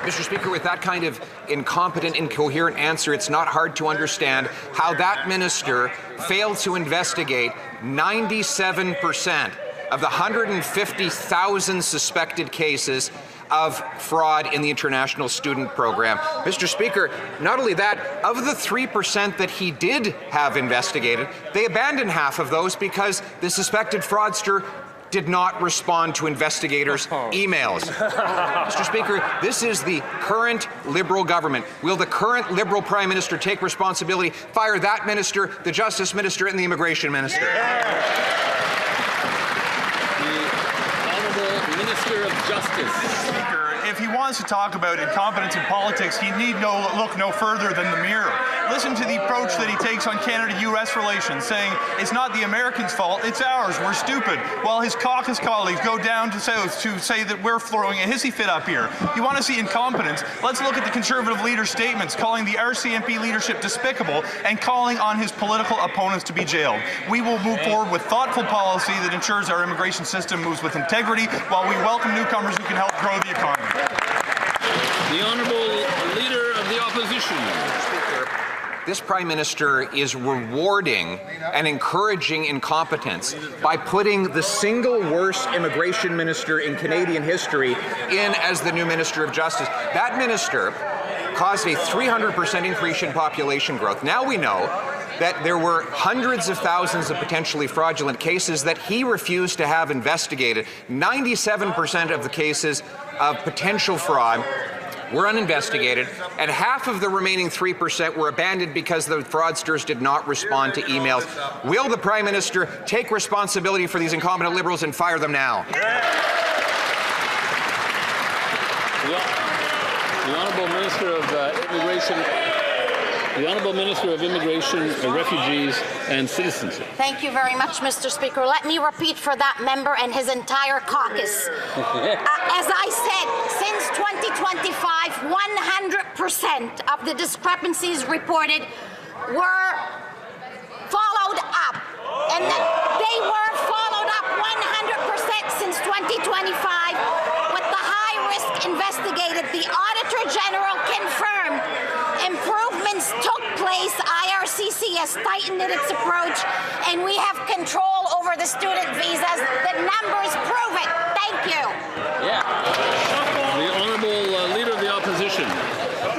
Mr. Speaker, with that kind of incompetent, incoherent answer, it's not hard to understand how that minister failed to investigate 97% of the 150,000 suspected cases of fraud in the international student program. Mr. Speaker, not only that, of the 3% that he did have investigated, they abandoned half of those because the suspected fraudster did not respond to investigators' emails. Mr. Speaker, this is the current Liberal government. Will the current Liberal Prime Minister take responsibility, fire that minister, the Justice Minister, and the Immigration Minister? The Honourable Minister of Justice. Speaker, if he wants to talk about incompetence in politics, he need look no further than the mirror. Listen to the approach that he takes on Canada-U.S. relations, saying it's not the Americans' fault, it's ours, we're stupid, while his caucus colleagues go down to south to say that we're throwing a hissy fit up here. You want to see incompetence? Let's look at the Conservative leader's statements calling the RCMP leadership despicable and calling on his political opponents to be jailed. We will move forward with thoughtful policy that ensures our immigration system moves with integrity while we welcome newcomers who can help grow the economy. The Honourable Leader of the Opposition. This Prime Minister is rewarding and encouraging incompetence by putting the single worst immigration minister in Canadian history in as the new Minister of Justice. That minister caused a 300% increase in population growth. Now we know that there were hundreds of thousands of potentially fraudulent cases that he refused to have investigated. 97% of the cases of potential fraud were uninvestigated, and half of the remaining 3% were abandoned because the fraudsters did not respond to emails. Will the Prime Minister take responsibility for these incompetent Liberals and fire them now? The Honourable Minister of Immigration. The Honourable Minister of Immigration, Refugees and Citizenship. Thank you very much, Mr. Speaker. Let me repeat for that member and his entire caucus. As I said, since 2025, 100% of the discrepancies reported were followed up. And they were followed up 100% since 2025 with the high-risk investigated. The Auditor General confirmed improvements took place. IRCC has tightened its approach, and we have control over the student visas. The numbers prove it. Thank you. Yeah. The Honourable Leader of the Opposition.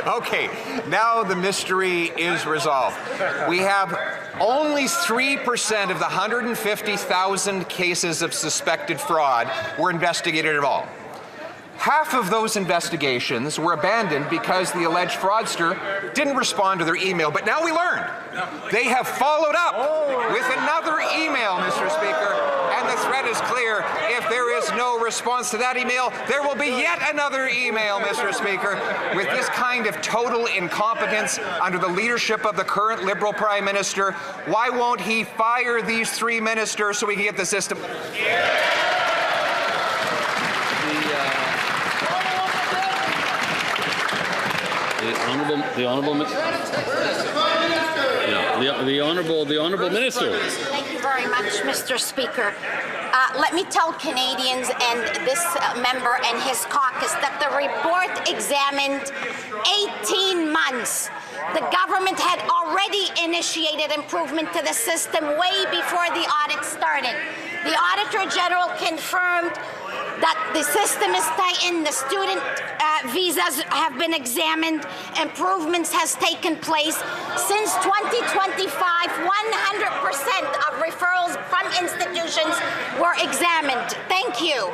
Okay, now the mystery is resolved. We have only 3% of the 150,000 cases of suspected fraud were investigated at all. Half of those investigations were abandoned because the alleged fraudster didn't respond to their email. But now we learned they have followed up with another email, Mr. Speaker, and the threat is clear. If there is no response to that email, there will be yet another email, Mr. Speaker. With this kind of total incompetence under the leadership of the current Liberal Prime Minister, why won't he fire these 3 ministers so we can get the system? The Honourable Minister. Thank you very much, Mr. Speaker. Let me tell Canadians and this member and his caucus that the report examined 18 months. The government had already initiated improvement to the system way before the audit started. The Auditor General confirmed that the system is tightened, the student visas have been examined, improvements has taken place. Since 2025, 100% of referrals from institutions were examined. Thank you.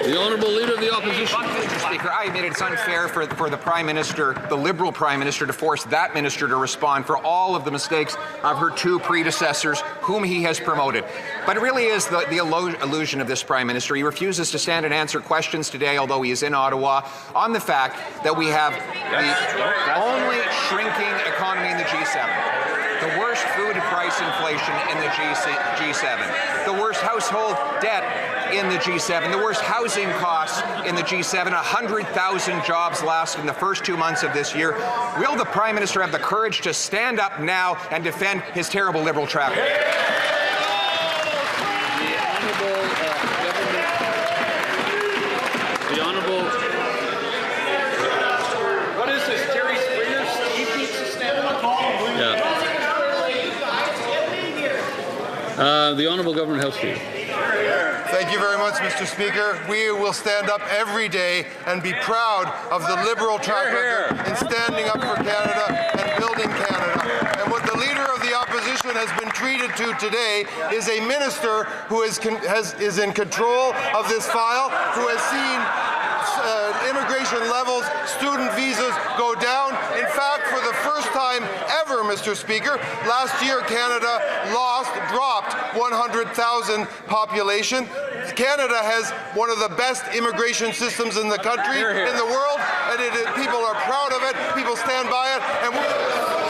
The Honourable Leader of the Opposition. Mr. Speaker, I admit it's unfair for the Prime Minister, the Liberal Prime Minister, to force that minister to respond for all of the mistakes of her 2 predecessors, whom he has promoted. But it really is the illusion of this Prime Minister. He refuses to stand and answer questions today, although he is in Ottawa, on the fact that we have the only shrinking economy in the G7. The worst food price inflation in the G7, the worst household debt in the G7, the worst housing costs in the G7, 100,000 jobs lost in the first 2 months of this year. Will the Prime Minister have the courage to stand up now and defend his terrible Liberal track record? The Honourable Government House Leader. Thank you very much, Mr. Speaker. We will stand up every day and be proud of the Liberal track record in standing up for Canada and building Canada. And what the Leader of the Opposition has been treated to today is a minister who is in control of this file, who has seen immigration levels, student visas go down. In fact, for the first time ever, Mr. Speaker, last year Canada dropped 100,000 population. Canada has one of the best immigration systems in the country, in the world, and people are proud of it. People stand by it,